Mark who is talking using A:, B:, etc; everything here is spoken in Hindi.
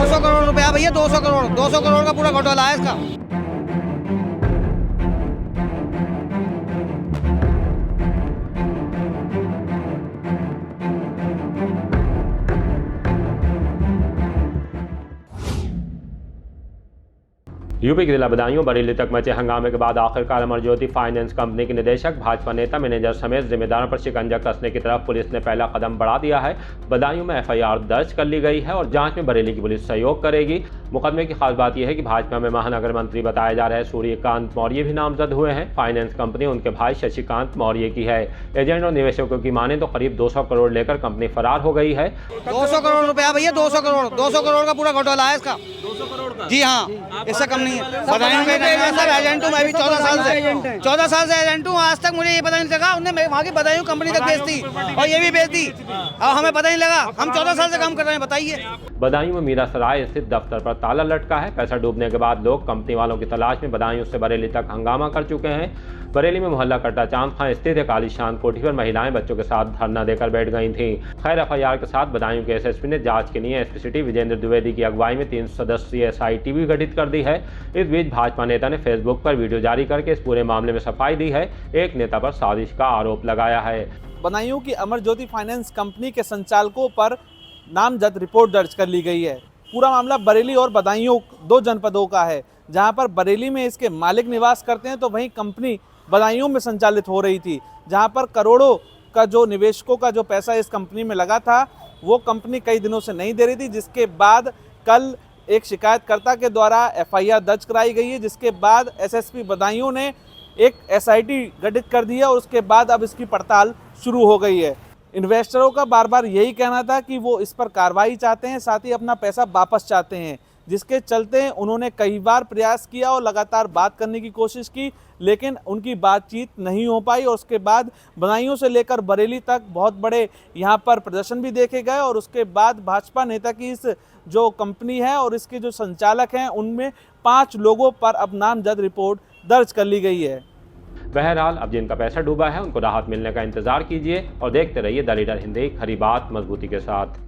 A: 200 करोड़ रुपया भैया, 200 करोड़ का पूरा घोटाला है इसका।
B: यूपी के जिला बदायूं बरेली तक मचे हंगामे के बाद आखिरकार अमर ज्योति फाइनेंस कंपनी के निदेशक, भाजपा नेता, मैनेजर समेत जिम्मेदारों पर शिकंजा कसने की तरफ पुलिस ने पहला कदम बढ़ा दिया है। बदायूं में एफआईआर दर्ज कर ली गई है और जांच में बरेली की पुलिस सहयोग करेगी। मुकदमे की खास बात यह है कि भाजपा में महानगर मंत्री बताए जा रहे सूर्यकांत मौर्य भी नामजद हुए हैं। फाइनेंस कंपनी उनके भाई शशिकांत मौर्य की है। एजेंट और निवेशकों की माने तो करीब 200 करोड़ लेकर कंपनी फरार हो गई है।
A: 200 करोड़ रुपया भैया, 200 करोड़ का पूरा घोटाला है इसका।
C: 200 करोड़ का?
A: जी हाँ, इससे कम नहीं है। बदायूं के सर एजेंट हूँ मैं भी 14 साल से एजेंट हूँ। आज तक मुझे ये पता नहीं लगा, उन्होंने वहाँ की बदायूं कंपनी तक बेच दी और ये भी बेच दी और हमें पता नहीं लगा। हम 14 साल से काम कर रहे हैं, बताइए।
B: बदायूं में मीरा सराय स्थित दफ्तर पर ताला लटका है। पैसा डूबने के बाद लोग कंपनी वालों की तलाश में बदायूं से बरेली तक हंगामा कर चुके हैं। बरेली में मोहल्ला कट्टा चांद खां स्थित एक आलीशान कोठी पर महिलाएं बच्चों के साथ धरना देकर बैठ गई थीं। खैर, एफआईआर के साथ बदायूं के एसएसपी ने जांच के लिए एसपी सिटी विजेंद्र द्विवेदी की अगुवाई में 3 सदस्यीय एसआईटी भी गठित कर दी है। इस बीच भाजपा नेता ने फेसबुक पर वीडियो जारी करके इस पूरे मामले में सफाई दी है। एक नेता पर साजिश का आरोप लगाया है।
C: बदायूं की अमर ज्योति फाइनेंस कंपनी के संचालकों पर नामजद रिपोर्ट दर्ज कर ली गई है। पूरा मामला बरेली और बदायूं 2 जनपदों का है, जहां पर बरेली में इसके मालिक निवास करते हैं तो वहीं कंपनी बदायूं में संचालित हो रही थी, जहां पर करोड़ों का जो निवेशकों का जो पैसा इस कंपनी में लगा था वो कंपनी कई दिनों से नहीं दे रही थी, जिसके बाद कल एक शिकायतकर्ता के द्वारा एफआईआर दर्ज कराई गई है, जिसके बाद एसएसपी बदायूं ने एक एसआईटी गठित कर दी है और उसके बाद अब इसकी पड़ताल शुरू हो गई है। इन्वेस्टरों का बार बार यही कहना था कि वो इस पर कार्रवाई चाहते हैं, साथ ही अपना पैसा वापस चाहते हैं, जिसके चलते उन्होंने कई बार प्रयास किया और लगातार बात करने की कोशिश की, लेकिन उनकी बातचीत नहीं हो पाई। और उसके बाद बदायूं से लेकर बरेली तक बहुत बड़े यहाँ पर प्रदर्शन भी देखे गए और उसके बाद भाजपा नेता की इस जो कंपनी है और इसके जो संचालक हैं उनमें 5 लोगों पर अब नामजद रिपोर्ट दर्ज कर ली गई है।
B: बहरहाल, अब जिनका पैसा डूबा है उनको राहत मिलने का इंतजार कीजिए और देखते रहिए द लीडर हिंदी, खरी बात मजबूती के साथ।